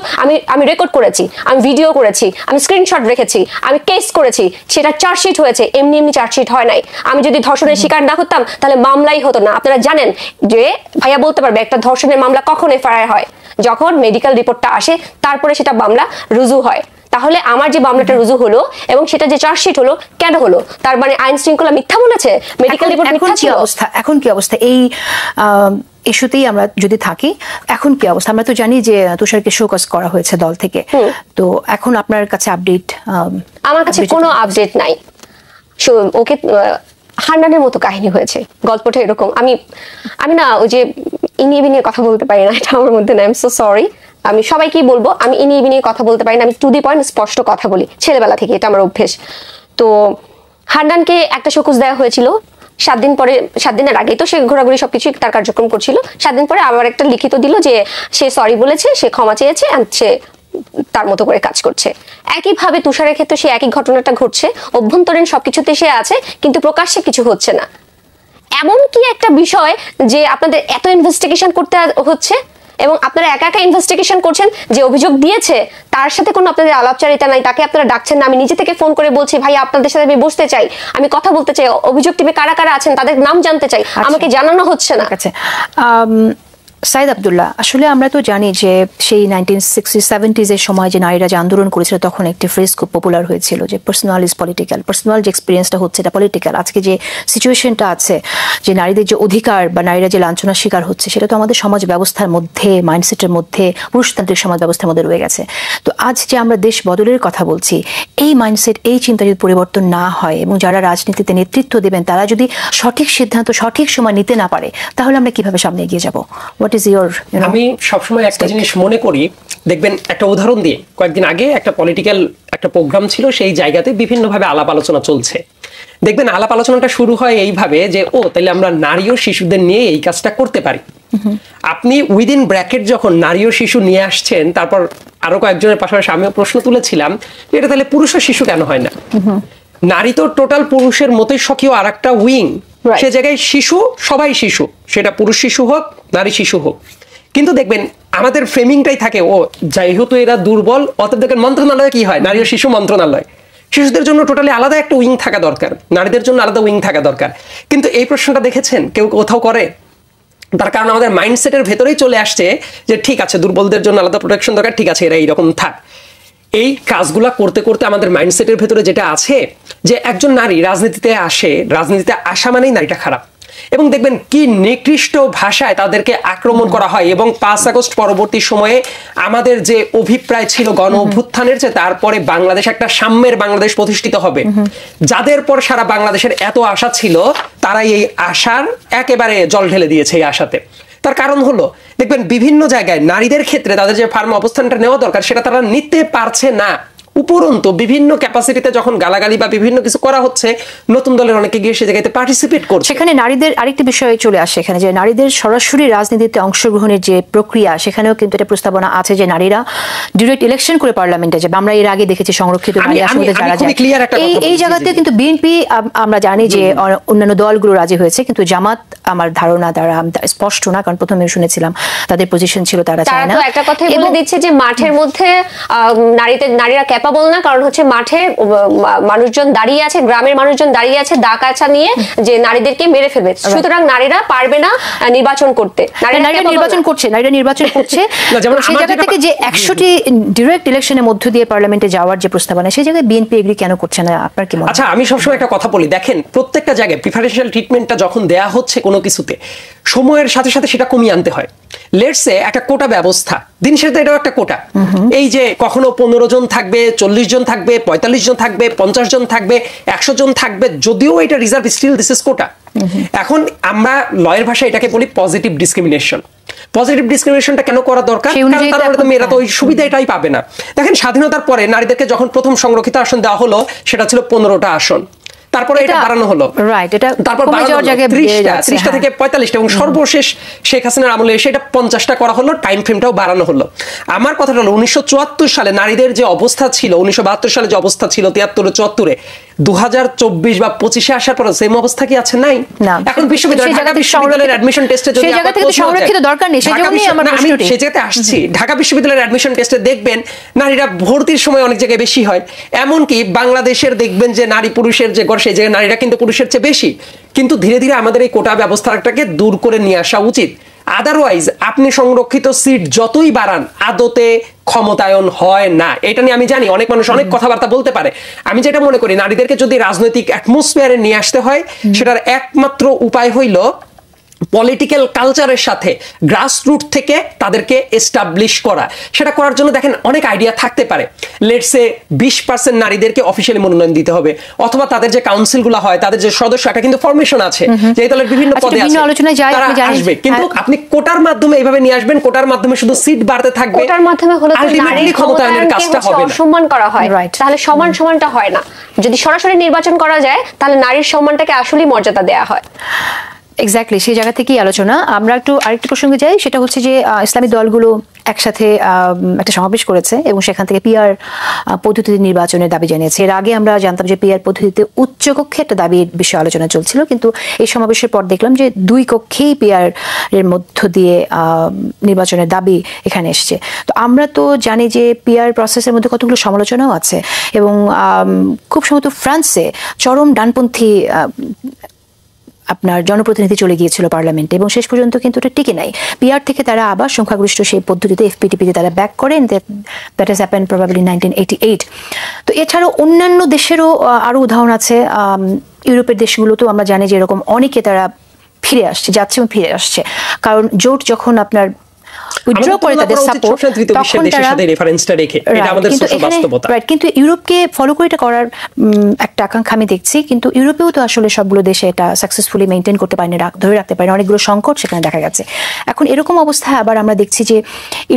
আমি রেকর্ড করেছি, আমি ভিডিও করেছি, আমি স্ক্রিনশট রেখেছি, আমি কেস করেছি, সেটা চার্জশিট হয়েছে, এমনি এমনি চার্জশিট হয় নাই। আমি যদি ধর্ষণের শিকার না হতাম তাহলে মামলাই হতো না। আপনারা জানেন যে ভাইয়া বলতে পারবে একটা ধর্ষণের মামলা কখন এফআইআর হয়, যখন মেডিকেল রিপোর্টটা আসে, তারপরে সেটা মামলা রুজু হয়। তাহলে আমার যে মামলাটা রুজু হলো এবং সেটা যে চার্জশিট হলো, কেন হলো? তার মানে আইন শৃঙ্খলা মিথ্যা বলেছে, মেডিকেল রিপোর্ট মিথ্যা ছিল। এখন কি অবস্থা এই ইস্যুতেই আমরা যদি থাকি, এখন কি অবস্থা? আমরা তো জানি যে তুষারকে শোকজ করা হয়েছে দল থেকে, তো এখন আপনার কাছে আপডেট? আমার কাছে কোনো আপডেট নাই। ওকে হান্নানের মতো কাহিনী হয়েছে, গল্পটা এরকম। আমি না ওই যে ইনিয়ে বিনিয়ে কথা বলতে পারি না, এটা আমার মধ্যে না, আই এম সো সরি। আমি সবাইকেই বলবো আমি ইনিয়ে বিনিয়ে কথা বলতে পারি না, আমি টু দি পয়েন্ট স্পষ্ট কথা বলি ছেলেবেলা থেকে, এটা আমার অভ্যেস। তো হান্নানকে একটা শোকজ দেওয়া হয়েছিল 7 দিন পরে, 7 দিনের আগেই তো সে ঘোরাঘুরি সবকিছু তার কার্যক্রম করছিল। 7 দিন পরে আবার একটা লিখিত দিল যে সে সরি বলেছে, সে ক্ষমা চেয়েছে, সে তার মতো করে কাজ করছে। একইভাবে তুষারের ক্ষেত্রে সে একই ঘটনাটা ঘটছে, অভ্যন্তরীণ সবকিছুতে সে আছে কিন্তু প্রকাশ্যে কিছু হচ্ছে না। এমন কি একটা বিষয় যে আপনাদের এত ইনভেস্টিগেশন করতে হচ্ছে এবং আপনারা একা একা ইনভেস্টিগেশন করছেন? যে অভিযোগ দিয়েছে তার সাথে কোনো আপনাদের আলাপচারিতা নাই, তাকে আপনারা ডাকছেন না। আমি নিজে থেকে ফোন করে বলছি ভাই আপনাদের সাথে আমি বসতে চাই, আমি কথা বলতে চাই, অভিযোগ টিমে কারা কারা আছেন তাদের নাম জানতে চাই, আমাকে জানানো হচ্ছে না। আচ্ছা সাইদ আব্দুল্লাহ, আসলে আমরা তো জানি যে সেই 1960-70s এর সময় যে নারীরা যে আন্দোলন করেছিল, তখন একটি ফ্রেজ খুব পপুলার হয়েছিল যে পার্সোনাল ইজ পলিটিক্যাল। পার্সোনাল যে এক্সপিরিয়েন্সটা হচ্ছে এটা পলিটিক্যাল। আজকে যে সিচুয়েশনটা আছে, যে নারীদের যে অধিকার বা নারীরা যে লাঞ্ছনার শিকার হচ্ছে, সেটা তো আমাদের সমাজ ব্যবস্থার মধ্যে, মাইন্ডসেটের মধ্যে, পুরুষতান্ত্রিক সমাজ ব্যবস্থার মধ্যে রয়ে গেছে। তো আজ যে আমরা দেশ বদলের কথা বলছি, এই মাইন্ডসেট, এই চিন্তা যদি পরিবর্তন না হয় এবং যারা রাজনীতিতে নেতৃত্ব দেবেন তারা যদি সঠিক সিদ্ধান্ত সঠিক সময় নিতে না পারে, তাহলে আমরা কিভাবে সামনে এগিয়ে যাব? আমি সবসময় একটা জিনিস মনে করি, দেখবেন একটা উদাহরণ দিয়ে, কয়েকদিন আগে একটা পলিটিক্যাল একটা প্রোগ্রাম ছিল, সেই জায়গাতে বিভিন্নভাবে আলাপ আলোচনা চলছে। দেখবেন আলাপ আলোচনাটা শুরু হয় এইভাবে যে তাহলে আমরা নারী ও শিশুদের নিয়ে এই কাজটা করতে পারি। আপনি উইদিন ব্র্যাকেট যখন নারী ও শিশু নিয়ে আসছেন, তারপর আরো কয়েকজনের পাশাপাশি আমিও প্রশ্ন তুলেছিলাম এটা তাহলে পুরুষ ও শিশু কেন হয় না? নারী তো টোটাল পুরুষের মতোই সক্রিয় আর একটা উইং, সে জায়গায় শিশু, সবাই শিশু, সেটা পুরুষ শিশু হোক নারী শিশু হোক। কিন্তু দেখবেন আমাদের ফ্রেমিংটাই থাকে যেহেতু এরা দুর্বল, অতএব দেখেন মন্ত্রণালয় কি হয়, নারী ও শিশু মন্ত্রণালয়। শিশুদের জন্য টোটালি আলাদা একটা উইং থাকা দরকার, নারীদের জন্য আলাদা উইং থাকা দরকার। কিন্তু এই প্রশ্নটা দেখেছেন কেউ কোথাও করে? তার কারণ আমাদের মাইন্ডসেটের ভেতরেই চলে আসছে যে ঠিক আছে দুর্বলদের জন্য আলাদা প্রোটেকশন দরকার, ঠিক আছে এরা এইরকম থাক। এই কাজগুলা করতে করতে আমাদের মাইন্ডসেটের ভেতরে যেটা আছে যে একজন নারী রাজনীতিতে আসা মানেই নারীটা খারাপ। এবং দেখবেন কি নিকৃষ্ট ভাষায় তাদেরকে আক্রমণ করা হয়। এবং 5 আগস্ট পরবর্তী সময়ে আমাদের যে অভিপ্রায় ছিল গণ অভ্যুত্থানের, যে তারপরে বাংলাদেশ একটা সাম্যের বাংলাদেশ প্রতিষ্ঠিত হবে, যাদের পর সারা বাংলাদেশের এত আশা ছিল, তারাই এই আশার একেবারে জল ঢেলে দিয়েছে এই আশাতে। তার কারণ হলো দেখবেন বিভিন্ন জায়গায় নারীদের ক্ষেত্রে তাদের যে ফার্ম অবস্থানটা নেওয়া দরকার সেটা তারা নিতে পারছে না। উপরন্তু বিভিন্ন ক্যাপাসিটিতে যখন গালাগালি বা বিভিন্ন কিছু করা হচ্ছে, নতুন দলের অনেকে গিয়ে সে জায়গাতে পার্টিসিপেট করছে। সেখানে নারীদের আরেকটি বিষয় চলে আসে এখানে, যে নারীদের সরাসরি রাজনীতিতে অংশগ্রহণের যে প্রক্রিয়া, সেখানেও কিন্তু এটা প্রস্তাবনা আছে যে নারীরা ডিরেক্ট ইলেকশন করে পার্লামেন্টে যাবে। আমরা এর আগে দেখেছি সংরক্ষিত নারী আসনে যারা যায়, এই জায়গাতে কিন্তু বিএনপি আমরা জানি যে অন্যান্য দলগুলো রাজি হয়েছে, কিন্তু জামাত আমার ধারণা দ্বারা স্পষ্ট না, কারণ প্রথমে শুনেছিলাম তাদের পজিশন ছিল তারা চায় না। একটা কথাই বলে দিচ্ছে যে মাঠের মধ্যে নারীরা ক্যাপাবল না, কারণ হচ্ছে মাঠে মানুষজন দাঁড়িয়ে আছে, গ্রামের মানুষজন দাঁড়িয়ে আছে দা কাঁচা নিয়ে যে নারীদেরকে মেরে ফেলবে, সুতরাং নারীরা পারবে না নির্বাচন করতে। নারীরা নির্বাচন করছে সেই জায়গা থেকে যে 100টি ডিরেক্ট ইলেকশনের মধ্য দিয়ে পার্লামেন্টে যাওয়ার যে প্রস্তাবনা, সেই জায়গায় বিএনপি এগ্রি কেন করছে না, আপনার কি মনে হয়? আচ্ছা, আমি সবসময় একটা কথা বলি, দেখেন প্রত্যেকটা জায়গায় প্রিফারেন্সিয়াল ট্রিটমেন্টটা যখন দেয়া হচ্ছে কোনো কিছুতে, সময়ের সাথে সাথে সেটা কমিয়ে আনতে হয়। লেটস সে একটা কোটা ব্যবস্থা, দিন শেষে এটাও একটা কোটা। এই যে কখনো 15 জন থাকবে, 40 জন থাকবে, 45 জন থাকবে, 50 জন থাকবে, 100 জন থাকবে, যদিও এটা রিজার্ভ, স্টিল দিস ইজ কোটা। এখন আমরা লয়ের ভাষায় এটাকে বলি পজিটিভ ডিসক্রিমিনেশন। পজিটিভ ডিসক্রিমিনেশনটা কেন করা দরকার? কারণ তাহলে তো মেয়েরা তো ওই সুবিধা এটাই পাবে না। দেখেন, স্বাধীনতার পরে নারীদেরকে যখন প্রথম সংরক্ষিত আসন দেওয়া হলো, সেটা ছিল 15টা আসন, তারপরে এটা বাড়ানো হলো, তারপর 30টা থেকে 45টা, এবং সর্বশেষ শেখ হাসিনার আমলে এসে এটা 50টা করা হলো, টাইম ফ্রেমটাও বাড়ানো হলো। আমার কথাটা হলো 1974 সালে নারীদের যে অবস্থা ছিল, 1972 সালে যে অবস্থা ছিল, 73-74-এ, 2024 বা 25-এ আসার পর সেম অবস্থা কি আছে? নাই। এখন বিশ্ববিদ্যালয়ের অ্যাডমিশন টেস্টে যদি সংরক্ষিত দরকার নেই, সেজন্যই আমরা সে জায়গাতে আসছি। ঢাকা বিশ্ববিদ্যালয়ের অ্যাডমিশন টেস্টে দেখবেন নারীরা ভর্তির সময় অনেক জায়গায় বেশি হয়। এমনকি বাংলাদেশের দেখবেন যে নারী পুরুষের যে গড়, সেই জায়গায় নারীরা কিন্তু পুরুষের চেয়ে বেশি। কিন্তু ধীরে ধীরে আমাদের এই কোটা ব্যবস্থাটাকে দূর করে নিয়ে আসা উচিত। আদারওয়াইজ আপনি সংরক্ষিত সিট যতই বাড়ান, আদতে ক্ষমতায়ন হয় না। এটা নিয়ে আমি জানি অনেক মানুষ অনেক কথাবার্তা বলতে পারে। আমি যেটা মনে করি, নারীদেরকে যদি রাজনৈতিক অ্যাটমসফিয়ারে নিয়ে আসতে হয়, সেটার একমাত্র উপায় হইল পলিটিক্যাল কালচারের সাথে গ্রাসরুট থেকে তাদেরকে এস্টাবলিশ করা। সেটা করার জন্য দেখেন অনেক আইডিয়া থাকতে পারে। লেটস সে 20% নারীদেরকে অফিসিয়ালি মনোনয়ন দিতে হবে, অথবা তাদের যে কাউন্সিলগুলো হয়, তাদের যে সদস্য, একটা কিন্তু ফরমেশন আছে যে এই দলের বিভিন্ন পদে আছে, তারা আসবে। কিন্তু আপনি কোটার মাধ্যমে এইভাবে নিয়ে আসবেন, কোটার মাধ্যমে শুধু সিট বাড়তে থাকবে, কোটার মাধ্যমে হলে আলটিমেটলি ক্ষমতায়নের কাজটা হবে না, সম্মান করা হয়, তাহলে সমানটা হয় না। যদি সরাসরি নির্বাচন করা যায়, তাহলে নারীর সম্মানটাকে আসলেই মর্যাদা দেওয়া হয়। এক্স্যাক্টলি, সেই জায়গা থেকেই আলোচনা। আমরা আরেকটু প্রসঙ্গে যাই, সেটা হচ্ছে যে ইসলামী দলগুলো একসাথে একটা সমাবেশ করেছে এবং সেখান থেকে পিআর পদ্ধতিতে নির্বাচনের দাবি জানিয়েছে। এর আগে আমরা জানতাম যে পিআর পদ্ধতিতে উচ্চকক্ষে একটা দাবির বিষয়ে আলোচনা চলছিল, কিন্তু এই সমাবেশের পর দেখলাম যে 2 কক্ষেই পিআর এর মধ্য দিয়ে নির্বাচনের দাবি এখানে এসছে। তো আমরা তো জানি যে পিআর প্রসেসের মধ্যে কতগুলো সমালোচনাও আছে, এবং খুব সম্ভবত ফ্রান্সে চরম ডানপন্থী আপনার জনপ্রতিনিধি চলে গিয়েছিল পার্লামেন্টে, এবং শেষ পর্যন্ত কিন্তু এটা টিকে নাই। পিআর থেকে তারা আবার সংখ্যাগরিষ্ঠ সেই পদ্ধতিতে এফপিটিপিতে তারা ব্যাক করেন। That has happened probably 1988। তো এছাড়াও অন্যান্য দেশেরও আরও উদাহরণ আছে। ইউরোপের দেশগুলোতেও আমরা জানি যে এরকম অনেকে তারা ফিরে আসছে, যাচ্ছে এবং ফিরে আসছে, কারণ জোট যখন আপনার উইথড্র করে তাদের সাপোর্ট, তখন তারা রেফারেন্সটা রেখে, এটা আমাদের সোশ্যাল বাস্তবতা। কিন্তু ইউরোপকে ফলো করে এটা করার একটা আকাঙ্ক্ষা আমি দেখছি, কিন্তু ইউরোপেও তো আসলে সবগুলো দেশে এটা সাকসেসফুলি মেইনটেইন করতে পারেনি, ধরে রাখতে পারেনি, অনেকগুলো সংকট সেখানে দেখা গেছে। এখন এরকম অবস্থায় আবার আমরা দেখছি যে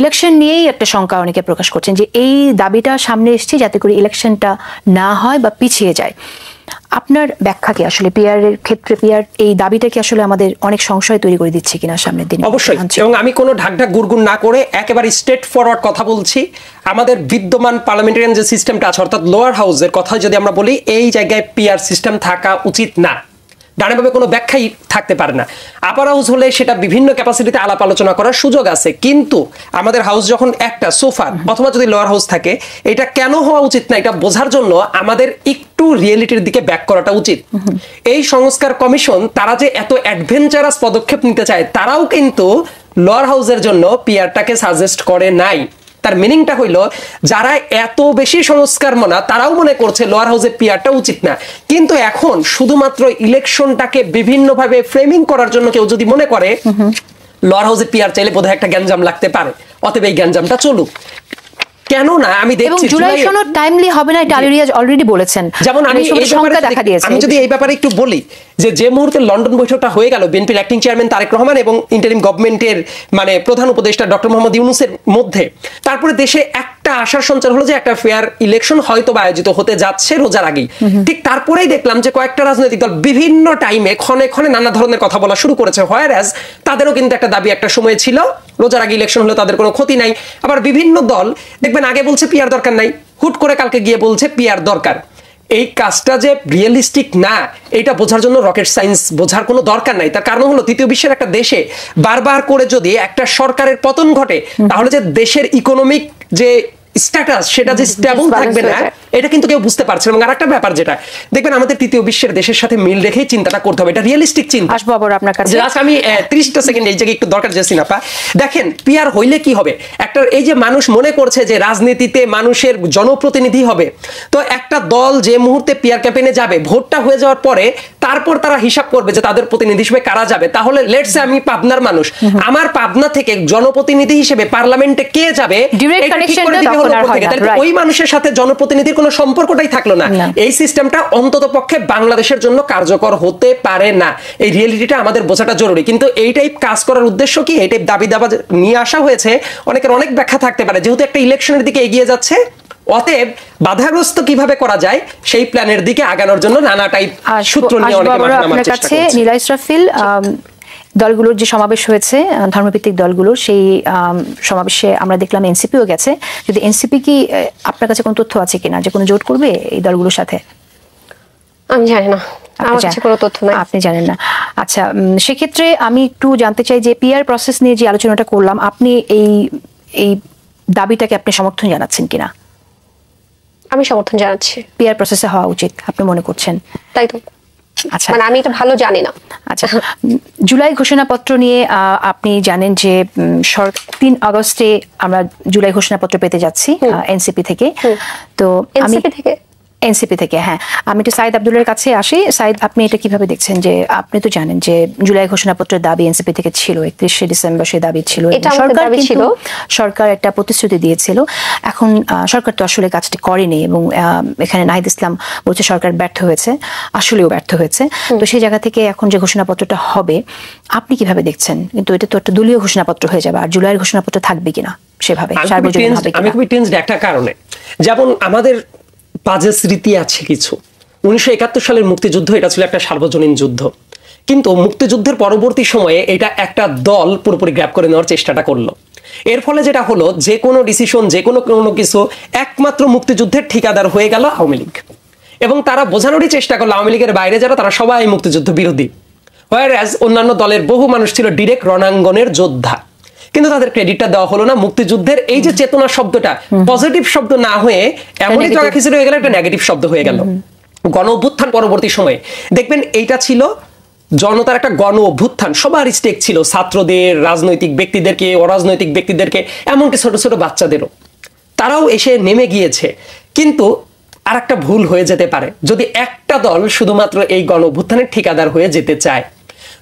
ইলেকশন নিয়েই একটা শঙ্কা অনেকে প্রকাশ করছেন যে এই দাবিটা সামনে এসছে যাতে করে ইলেকশনটা না হয় বা পিছিয়ে যায়। আপনার ব্যাখ্যা কি আসলে পিআর এর ক্ষেত্রে পিআর এই দাবিটা কি আসলে আমাদের অনেক সংশয় তৈরি করে দিচ্ছে কিনা সামনের দিনে? অবশ্যই, এবং আমি কোনো ঢাকঢাক গুড়গুড় না করে একেবারে স্ট্রেট ফরওয়ার্ড কথা বলছি। আমাদের বিদ্যমান পার্লামেন্টারিয়ান যে সিস্টেমটা আছে, অর্থাৎ লোয়ার হাউসের কথা যদি আমরা বলি, এই জায়গায় পিআর সিস্টেম থাকা উচিত না। ডানেভাবে কোনো ব্যাখ্যাই থাকতে পারে না। আপার হাউস হলে সেটা বিভিন্ন ক্যাপাসিটিতে আলাপ আলোচনা করার সুযোগ আছে, কিন্তু আমাদের হাউস যখন একটা সোফার, অথবা যদি লোয়ার হাউস থাকে, এটা কেন হওয়া উচিত না এটা বোঝার জন্য আমাদের একটু রিয়েলিটির দিকে ব্যাক করাটা উচিত। এই সংস্কার কমিশন তারা যে এত অ্যাডভেঞ্চারাস পদক্ষেপ নিতে চায়, তারাও কিন্তু লোয়ার হাউসের জন্য পিআরটাকে সাজেস্ট করে নাই। তার মিনিংটা হইলো, যারা এত বেশি সংস্কার মনা, তারাও মনে করছে লোয়ার হাউসের পিআরটা উচিত না। কিন্তু এখন শুধুমাত্র ইলেকশনটাকে বিভিন্নভাবে ফ্রেমিং করার জন্য কেউ যদি মনে করে লোয়ার হাউসের পিআর চাইলে বোধহয় একটা গ্যাঞ্জাম লাগতে পারে, অতএব এই গ্যাঞ্জামটা চলুক। কেন না, আমি দেখছি জুলাই সনদ টাইমলি হবে না, এটা আলিরিয়াজ অলরেডি বলেছেন। যেমন আমি যদি এই ব্যাপারে একটু বলি, যে মুহূর্তে লন্ডন বৈঠকটা হয়ে গেল বিএনপির অ্যাক্টিং চেয়ারম্যান তারেক রহমান এবং ইন্টারিম গভর্নমেন্টের মানে প্রধান উপদেষ্টা ডক্টর মোহাম্মদ ইউনূসের মধ্যে, তারপরে দেশে একটা আশার সঞ্চার হলো যে একটা ফেয়ার ইলেকশন হয়তো বা আয়োজিত হতে যাচ্ছে রোজার আগেই। ঠিক তারপরেই দেখলাম যে কয়েকটা রাজনৈতিক দল বিভিন্ন টাইমে ক্ষণে ক্ষণে নানা ধরনের কথা বলা শুরু করেছে, হোয়ারএজ তাদেরও কিন্তু একটা দাবি একটা সময় ছিল রোজার আগে ইলেকশন হলে তাদের কোনো ক্ষতি নাই। আবার বিভিন্ন দল দেখবেন আগে বলছে পিআর দরকার নাই, হুট করে কালকে গিয়ে বলছে পিআর দরকার। এই কাজটা যে রিয়েলিস্টিক না, এটা বোঝার জন্য রকেট সায়েন্স বোঝার কোনো দরকার নাই। তার কারণ হলো, তৃতীয় বিশ্বের একটা দেশে বারবার করে যদি একটা সরকারের পতন ঘটে, তাহলে যে দেশের ইকোনমিক যে স্ট্যাটাস সেটা যে স্টেবল থাকবে না এটা কিন্তু কেউ বুঝতে পারছে না। এবং আরেকটা ব্যাপার যেটা দেখবেন আমাদের তৃতীয় বিশ্বের দেশের সাথে মিল রেখেই চিন্তাটা করতে হবে, এটা রিয়েলিস্টিক চিন্তা। আসবো আবার আপনার কাছে। আমি 30টা সেকেন্ড এই জায়গায় একটু দরকার জেসিনা আপা, দেখেন পিআর হইলে কি হবে, একটা এই যে মানুষ মনে করছে যে রাজনীতিতে মানুষের জনপ্রতিনিধি হবে, তো একটা দল যে মুহূর্তে পিআর ক্যাম্পেইনে যাবে ভোটটা হয়ে যাওয়ার পরে তারপর তারা হিসাব করবে যে তাদের প্রতিনিধি হিসেবে কারা যাবে। তাহলে লেটস সে আমি পাবনার মানুষ, আমার পাবনা থেকে জনপ্রতিনিধি হিসেবে পার্লামেন্টে কে যাবে ওই মানুষের সাথে জনপ্রতিনিধির কোনো সম্পর্কটাই থাকলো না। এই সিস্টেমটা অন্তত পক্ষে বাংলাদেশের জন্য কার্যকর হতে পারে না। এই রিয়েলিটিটা আমাদের বোঝাটা জরুরি। কিন্তু এই টাইপ কাজ করার উদ্দেশ্য কি, এই টাইপ দাবি দাবা নিয়ে আসা হয়েছে, অনেকের অনেক ব্যাখ্যা থাকতে পারে। যেহেতু একটা ইলেকশনের দিকে এগিয়ে যাচ্ছে, অতএব বাধাগ্রস্ত কিভাবে করা যায় সেই প্ল্যানের দিকে আগানোর জন্য নানা টাইপ সূত্র নিয়ে অনেকে মাঠে নামার চেষ্টা করছে। নীলা ইসরাফিল, দলগুলোর যে সমাবেশ হয়েছে ধর্মভিত্তিক দলগুলোর, সেই সমাবেশে আমরা দেখলাম এনসিপিও গেছে। যদি এনসিপি কি আপনার কাছে কোনো তথ্য আছে কিনা যে কোনো জোট করবে এই দলগুলোর সাথে? আমি জানি না, আমার কাছে কোনো তথ্য নাই। আপনি জানেন না, আচ্ছা। সেক্ষেত্রে আমি একটু জানতে চাই যে পিআর প্রসেস নিয়ে যে আলোচনাটা করলাম, আপনি এই দাবিটাকে আপনি সমর্থন জানাচ্ছেন কিনা? আমি সমর্থন জানাচ্ছি, পিআর প্রসেসে হওয়া উচিত আপনি মনে করছেন, তাই তো? আচ্ছা, মানে আমি এটা ভালো জানি না। আচ্ছা, জুলাই ঘোষণাপত্র নিয়ে আপনি জানেন যে 3 আগস্টে আমরা জুলাই ঘোষণাপত্র পেতে যাচ্ছি এনসিপি থেকে। তো এনসিপি থেকে হ্যাঁ, আমি একটু সাইদ আব্দুলের কাছে আসি। সাইদ, আপনি এটা কিভাবে দেখছেন? যে আপনি তো জানেন যে জুলাই ঘোষণাপত্রের দাবি এনসিপি থেকে ছিল, 31শে ডিসেম্বর সেই দাবি ছিল, সরকার একটা প্রতিশ্রুতি দিয়েছিল। এখন সরকার তো আসলে কাজটি করেনি, এবং এখানে নাহিদ ইসলাম বলছে সরকার ব্যর্থ হয়েছে, আসলেও ব্যর্থ হয়েছে। তো সেই জায়গা থেকে এখন যে ঘোষণাপত্রটা হবে আপনি কিভাবে দেখছেন? কিন্তু এটা তো একটা দলীয় ঘোষণাপত্র হয়ে যাবে, আর জুলাইয়ের ঘোষণাপত্র থাকবে কিনা সেভাবে? আমি খুবই টেনসড একটা কারণে, যেমন আমাদের বাজে স্মৃতি আছে কিছু। 1971 সালের মুক্তিযুদ্ধ, এটা ছিল একটা সার্বজনীন যুদ্ধ, কিন্তু মুক্তিযুদ্ধের পরবর্তী সময়ে এটা একটা দল পুরোপুরি গ্র্যাব করে নেওয়ার চেষ্টাটা করলো। এর ফলে যেটা হলো, যে কোনো ডিসিশন, যে কোনো কিছু একমাত্র মুক্তিযুদ্ধের ঠিকাদার হয়ে গেল আওয়ামী লীগ, এবং তারা বোঝানোরই চেষ্টা করলো আওয়ামী লীগের বাইরে যারা, তারা সবাই মুক্তিযুদ্ধ বিরোধী, হোয়ারএজ অন্যান্য দলের বহু মানুষ ছিল ডিরেক্ট রণাঙ্গনের যোদ্ধা। কিন্তু তাদের ক্রেডিটটা দেওয়া হলো না। মুক্তিযুদ্ধের এই যে চেতনা শব্দটা পজিটিভ শব্দ না হয়ে এমনই জায়গা কিছু হয়ে গেল, একটা নেগেটিভ শব্দ হয়ে গেল। গণ অভ্যুত্থান পরবর্তী সময়ে দেখবেন এইটা ছিল জনতার একটা গণ অভ্যুত্থান, সবার স্টেক ছিল, ছাত্রদের, রাজনৈতিক ব্যক্তিদেরকে, অরাজনৈতিক ব্যক্তিদেরকে, এমনকি ছোট ছোট বাচ্চাদেরও, তারাও এসে নেমে গিয়েছে। কিন্তু আর একটা ভুল হয়ে যেতে পারে যদি একটা দল শুধুমাত্র এই গণ অভ্যুত্থানের ঠিকাদার হয়ে যেতে চায়।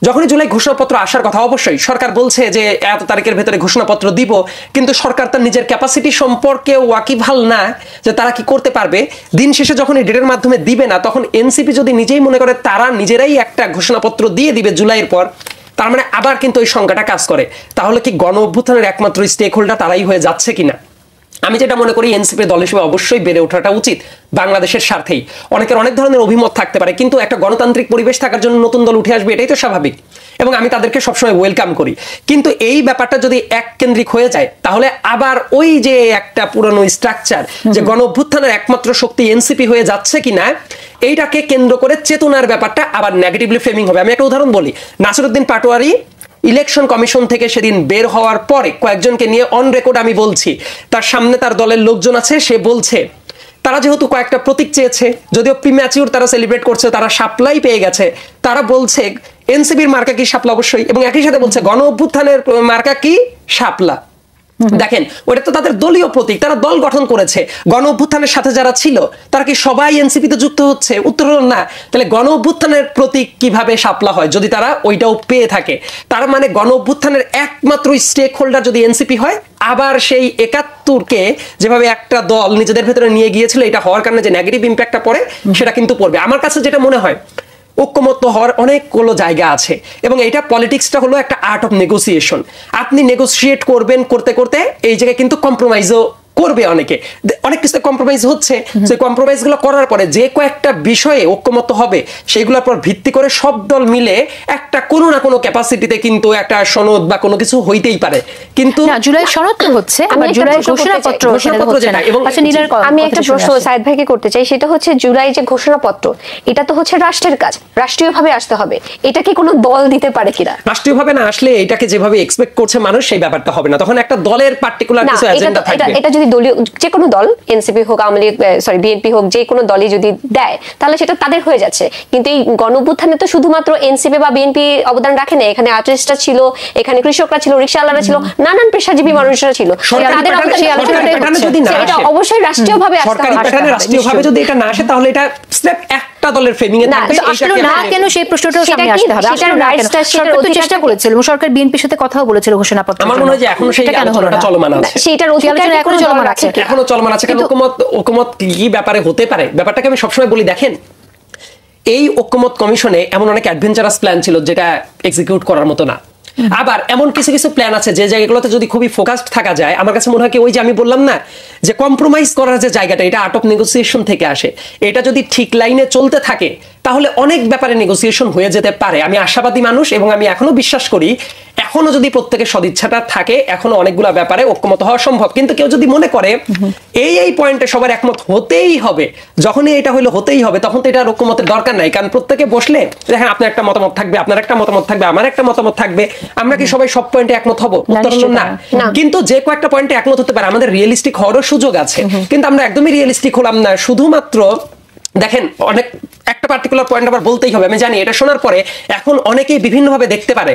যখনই জুলাই ঘোষণাপত্র আসার কথা, অবশ্যই সরকার বলছে যে এত তারিখের ভেতরে ঘোষণাপত্র দিব, কিন্তু সরকার তার নিজের ক্যাপাসিটি সম্পর্কে ওয়াকিবহাল না যে তারা কি করতে পারবে। দিন শেষে যখন এই ডেটের মাধ্যমে দিবে না, তখন এনসিপি যদি নিজেই মনে করে তারা নিজেরাই একটা ঘোষণাপত্র দিয়ে দিবে জুলাইয়ের পর, তার মানে আবার কিন্তু ওই সংখ্যাটা কাজ করে। তাহলে কি গণ অভ্যুত্থানের একমাত্র স্টেক হোল্ডার তারাই হয়ে যাচ্ছে কিনা? আমি যেটা মনে করি, এনসিপি দল হিসেবে অবশ্যই বেড়ে ওঠাটা উচিত বাংলাদেশের স্বার্থেই। অনেকের অনেক ধরনের অভিমত থাকতে পারে, কিন্তু একটা গণতান্ত্রিক পরিবেশ থাকার জন্য নতুন দল উঠে আসবে, এটাই তো স্বাভাবিক, এবং আমি তাদেরকে সবসময় ওয়েলকাম করি। কিন্তু এই ব্যাপারটা যদি এক কেন্দ্রিক হয়ে যায়, তাহলে আবার ওই যে একটা পুরনো স্ট্রাকচার, যে গণ অভ্যুত্থানের একমাত্র শক্তি এনসিপি হয়ে যাচ্ছে কিনা, এইটাকে কেন্দ্র করে চেতনার ব্যাপারটা আবার নেগেটিভলি ফ্রেমিং হবে। আমি একটা উদাহরণ বলি, নাসিরউদ্দিন পাটোয়ারি ইলেকশন কমিশন থেকে সেদিন বের হওয়ার পরে কয়েকজনকে নিয়ে অন রেকর্ড আমি বলছি, তার সামনে তার দলের লোকজন আছে, সে বলছে তারা যেহেতু কয়েকটা প্রতীক চেয়েছে, যদিও প্রিম্যাচিউর তারা সেলিব্রেট করছে, তারা সাপ্লাই পেয়ে গেছে, তারা বলছে এনসিপির মার্কা কি শাপলা, অবশ্যই, এবং একই সাথে বলছে গণ অভ্যুত্থানের মার্কা কি শাপলা। দেখেন, ওটা তো তাদের দলীয় প্রতীক, তারা দল গঠন করেছে। গণ অভ্যুত্থানের সাথে যারা ছিল তারা কি সবাই এনসিপিতে যুক্ত হচ্ছে? উত্তর হলো না। তাহলে গণ অভ্যুত্থানের প্রতীক কিভাবে শাপলা হয় যদি তারা ওইটাও পেয়ে থাকে? তার মানে গণ অভ্যুত্থানের একমাত্র স্টেক হোল্ডার যদি এনসিপি হয়, আবার সেই 71কে যেভাবে একটা দল নিজেদের ভেতরে নিয়ে গিয়েছিল, এটা হওয়ার কারণে যে নেগেটিভ ইম্প্যাক্টটা পড়ে সেটা কিন্তু পড়বে। আমার কাছে যেটা মনে হয়, ঐক্যমত্য হওয়ার অনেকগুলো জায়গা আছে, এবং এইটা পলিটিক্সটা হলো একটা আর্ট অফ নেগোসিয়েশন। আপনি নেগোসিয়েট করবেন, করতে করতে এই জায়গায় কিন্তু কম্প্রোমাইজও করবে অনেকে, অনেক কিছু কম্প্রোমাইজ হচ্ছে। সেই কম্প্রোমাইজ গুলো করার পরে যে কয়েকটা বিষয়ে ঐক্যমত্য হবে, সেইগুলোর পর ভিত্তি করে সব দল মিলে একটা কোনো না কোনো ক্যাপাসিটিতে কিন্তু একটা সনদ বা কোনো কিছু হইতেই পারে। কিন্তু জুলাই সনদ তো হচ্ছে, আবার জুলাই ঘোষণাপত্র যেটা। এবং আমি একটা প্রশ্ন সাইদ ভাইকে করতে চাই, সেটা হচ্ছে জুলাই যে ঘোষণাপত্র, এটা তো হচ্ছে রাষ্ট্রের কাজ, রাষ্ট্রীয়ভাবে আসতে হবে, এটা কি কোনো দল দিতে পারে কিনা? রাষ্ট্রীয়ভাবে না আসলে এটাকে যেভাবে এক্সপেক্ট করছে মানুষ, সেই ব্যাপারটা হবে না। তখন একটা দলের পার্টিকুলার কিছু এজেন্ডা থাকবে। এটা যদি দলীয় যে কোনো দল, এনসিপি হোক, আওয়ামী লীগ, সরি বিএনপি হোক, যে কোনো দলই যদি দেয় তাহলে সেটা তাদের হয়ে যাচ্ছে। কিন্তু এই গণঅভ্যুত্থানে তো শুধুমাত্র এনসিপি বা বিএনপি অবদান রাখে না, এখানে আর্টিস্টরা ছিল, এখানে কৃষকরা ছিল, রিকশাওয়ালারা ছিল, নানান পেশাজীবী মানুষরা ছিল। এটা অবশ্যই রাষ্ট্রীয়ভাবে সরকারি প্যাটার্নে রাষ্ট্রীয়ভাবে যদি এটা না আসে তাহলে এটা স্রেফ একটা দলের ফ্রেমিং এ থাকবে। আসলে না কেন সেই প্রশ্নটাও সামনে আসতে হবে। সরকার তো চেষ্টা করেছিল এবং সরকার বিএনপির সাথে কথাও বলেছিল ঘোষণাপত্র। আমার মনে হয় যে এখনো সেই আলোচনাটা চলমান আছে, সেটার আলোচনা এখনো চলমান আছে, এখনো চলমান আছে। কারণ ঐকমত কি ব্যাপারে হতে পারে, ব্যাপারটাকে আমি সবসময় বলি, দেখেন এই ঐকমত কমিশনে এমন অনেক অ্যাডভেঞ্চারাস প্ল্যান ছিল যেটা এক্সিকিউট করার মতো না। আবার এমন কিছু কিছু প্ল্যান আছে যে জায়গাগুলোতে যদি খুবই ফোকাসড থাকা যায়, আমার কাছে মনে হয় কি ওই যে আমি বললাম না যে কম্প্রোমাইজ করার যে জায়গাটা, এটা আর্ট অফ নেগোসিয়েশন থেকে আসে। এটা যদি ঠিক লাইনে চলতে থাকে তাহলে অনেক ব্যাপারে নেগোসিয়েশন হয়ে যেতে পারে। আমি আশাবাদী মানুষ এবং আমি এখনো বিশ্বাস করি এখনো যদি প্রত্যেকের সদিচ্ছাটা থাকে এখনো অনেকগুলো ব্যাপারে ঐক্যমত হওয়া সম্ভব। কিন্তু কেউ যদি মনে করে এই পয়েন্টে সবার একমত হতেই হবে, যখনই এটা হইলো হতেই হবে, তখন তো এটা ঐক্যমতের দরকার নাই। কারণ প্রত্যেকে বসলে দেখেন আপনার একটা মতামত থাকবে, আপনার একটা মতামত থাকবে, আমার একটা মতামত থাকবে, আমরা কি সবাই সব পয়েন্টে একমত হব? উত্তর হলো না। কিন্তু যে কয়েকটা পয়েন্টে একমত হতে পারে, আমাদের রিয়েলিস্টিক হওয়ারও সুযোগ আছে। কিন্তু আমরা একদমই রিয়েলিস্টিক হলাম না। শুধুমাত্র দেখেন অনেক একটা পার্টিকুলার পয়েন্ট আবার বলতেই হবে, আমি জানি এটা শোনার পরে এখন অনেকেই বিভিন্নভাবে দেখতে পারে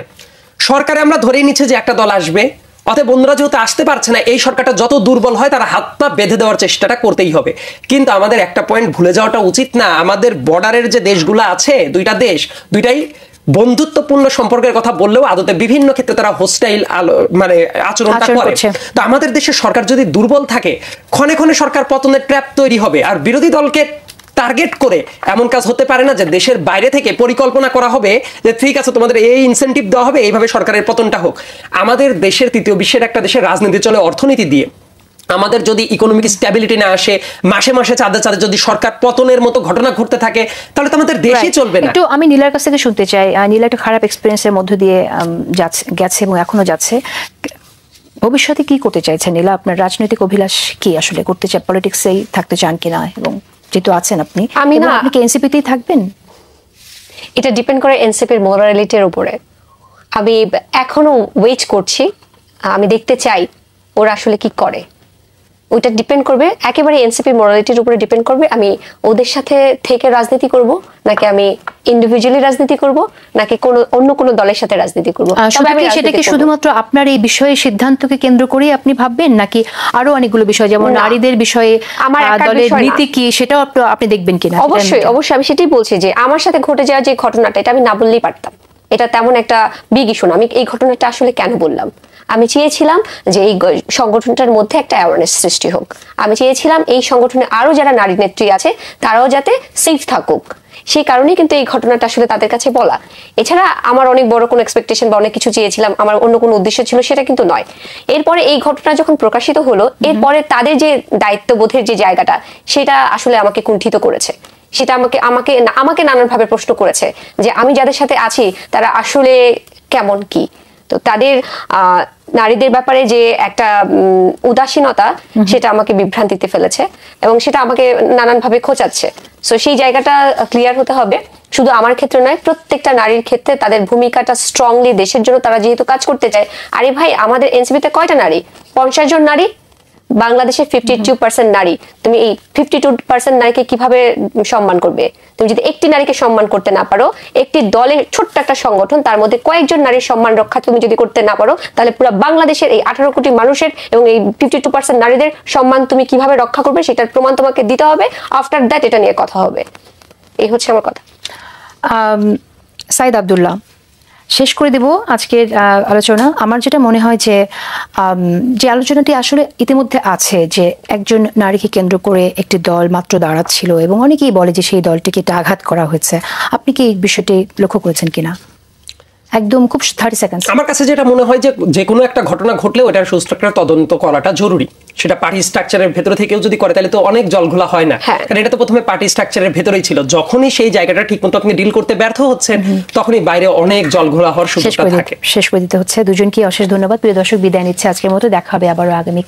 সরকারে আমরা ধরেই নিচ্ছে যে একটা দল আসবে, অতএব বন্ধুরা যেহেতু আসতে পারছে না, এই সরকারটা যত দুর্বল হয় তারা হাত পা বেঁধে দেওয়ার চেষ্টাটা করতেই হবে। কিন্তু আমাদের একটা পয়েন্ট ভুলে যাওয়াটা উচিত না, আমাদের বর্ডারের যে দেশগুলো আছে, দুইটা দেশ, দুইটাই বন্ধুত্বপূর্ণ সম্পর্কের কথা বললেও আদতে বিভিন্ন ক্ষেত্রে তারা হোস্টাইল মানে আচরণটা করে। তো আমাদের দেশের সরকার যদি দুর্বল থাকে, ক্ষণে ক্ষণে সরকার পতনের ট্র্যাপ তৈরি হবে। আর বিরোধী দলকে টার্গেট করে এমন কাজ হতে পারে না যে দেশের বাইরে থেকে পরিকল্পনা করা হবে যে ঠিক আছে তোমাদের এই ইনসেন্টিভ দেওয়া হবে, এইভাবে সরকারের পতনটা হোক। আমাদের দেশের তৃতীয় বিশ্বের একটা দেশের রাজনীতি চলে অর্থনীতি দিয়ে। আমাদের যদি ইকোনমিক স্ট্যাবিলিটি না আসে, মাসে মাসে চাঁদে চাঁদে যদি সরকার পতনের মতো ঘটনা ঘটতে থাকে, তাহলে তো আমাদের দেশই চলবে না। একটু আমি নীলার কাছ থেকে শুনতে চাই, নীলা একটা খারাপ এক্সপিরিয়েন্সের মধ্য দিয়ে গেছে এবং এখনো যাচ্ছে। ভবিষ্যতে কি করতে চাইছেন নীলা? আপনার রাজনৈতিক অভিলাষ কি আসলে? করতে চান পলিটিক্সেই থাকতে চান কিনা? এবং যেহেতু আছেন আপনি, আপনি কি এনসিপিতেই থাকবেন? এটা ডিপেন্ড করে এনসিপির মোরালিটির উপরে। আমি এখনো ওয়েট করছি, আমি দেখতে চাই ওরা আসলে কি করে। ওইটা ডিপেন্ড করবে একেবারে এনসিপি মোরালিটির উপরে ডিপেন্ড করবে আমি ওদের সাথে থেকে রাজনীতি করব নাকি আমি ইন্ডিভিজুয়ালি রাজনীতি করব নাকি অন্য কোনো দলের সাথে রাজনীতি করব। সেটা কি শুধুমাত্র আপনার এই বিষয়ে সিদ্ধান্তকে কেন্দ্র করে আপনি ভাববেন নাকি আরো অনেকগুলো বিষয় যেমন নারীদের বিষয়ে আমার দলের নীতি কি সেটাও আপনি দেখবেন কিনা? অবশ্যই অবশ্যই, আমি সেটাই বলছি যে আমার সাথে ঘটে যাওয়া যে ঘটনাটা, এটা আমি না বললেই পারতাম। এটা তেমন একটা বিগ ইস্যু না। আমি এই ঘটনাটা আসলে কেন বললাম, আমি চেয়েছিলাম যে এই সংগঠনটার মধ্যে একটা অ্যাওয়ারনেস সৃষ্টি হোক। আমি চেয়েছিলাম এই সংগঠনে আরো যারা নারী নেত্রী আছে তারাও যাতে সেফ থাকুক। সেই কারণেই কিন্তু এই ঘটনাটা আসলে তাদের কাছে বলা। এছাড়া আমার অনেক বড় কোনো এক্সপেকটেশন বা অনেক কিছু চেয়েছিলাম, আমার অন্য কোনো উদ্দেশ্য ছিল সেটা কিন্তু নয়। এরপরে এই ঘটনা যখন প্রকাশিত হলো, এরপরে তাদের যে দায়িত্ববোধের যে জায়গাটা সেটা আসলে আমাকে কুণ্ঠিত করেছে। সেটা আমাকে নানানভাবে প্রশ্ন করেছে যে আমি যাদের সাথে আছি তারা আসলে কেমন কি। তো তাদের নারীদের ব্যাপারে যে একটা উদাসীনতা, সেটা আমাকে বিভ্রান্তিতে ফেলেছে এবং সেটা আমাকে নানানভাবে খোঁচাচ্ছে। সো সেই জায়গাটা ক্লিয়ার হতে হবে, শুধু আমার ক্ষেত্রে নয়, প্রত্যেকটা নারীর ক্ষেত্রে তাদের ভূমিকাটা স্ট্রংলি দেশের জন্য তারা যেহেতু কাজ করতে চায়। আরে ভাই, আমাদের এনসিপিতে কয়টা নারী? 50 জন নারী। বাংলাদেশে 52% নারী। তুমি এই 52% নারীকে কিভাবে সম্মান করবে? তুমি যদি একটি নারীকে সম্মান করতে না পারো, একটি দলের ছোট্ট একটা সংগঠন, তার মধ্যে কয়েকজন নারীর সম্মান রক্ষা তুমি যদি করতে না পারো, তাহলে পুরো বাংলাদেশের এই 18 কোটি মানুষের এবং এই 52% নারীদের সম্মান তুমি কিভাবে রক্ষা করবে সেটার প্রমাণ তোমাকে দিতে হবে। আফটার দ্যাট এটা নিয়ে কথা হবে। এই হচ্ছে আমার কথা। সাইদ আব্দুল্লাহ, শেষ করে দেব আজকের আলোচনা। আমার যেটা মনে হয় যে যে আলোচনাটি আসলে ইতিমধ্যে আছে যে একজন নারীকে কেন্দ্র করে একটি দল মাত্র দাঁড়াচ্ছিল এবং অনেকেই বলে যে সেই দলটিকে একটা আঘাত করা হয়েছে। আপনি কি এই বিষয়টি লক্ষ্য করেছেন কিনা? একদম খুব 30 সেকেন্ড। আমার কাছে যেটা মনে হয় যে কোনো একটা ঘটনা ঘটলেও এটার সুষ্ঠু তদন্ত করাটা জরুরি। সেটা পার্টি স্ট্রাকচারের ভেতরে থেকেও যদি করে তাহলে তো অনেক জলঘোলা হয় না। কারণ এটা তো প্রথমে পার্টি স্ট্রাকচারের ভেতরেই ছিল। যখনই সেই জায়গাটা ঠিকমতো আপনি ডিল করতে ব্যর্থ হচ্ছেন, তখনই বাইরে অনেক জলঘোলা হওয়ার সুযোগটা থাকে। শেষ করে দিতে হচ্ছে। দুজনকে অশেষ ধন্যবাদ। প্রিয় দর্শক, বিদায় নিচ্ছে আজকের মতো। দেখা হবে আবারও আগামী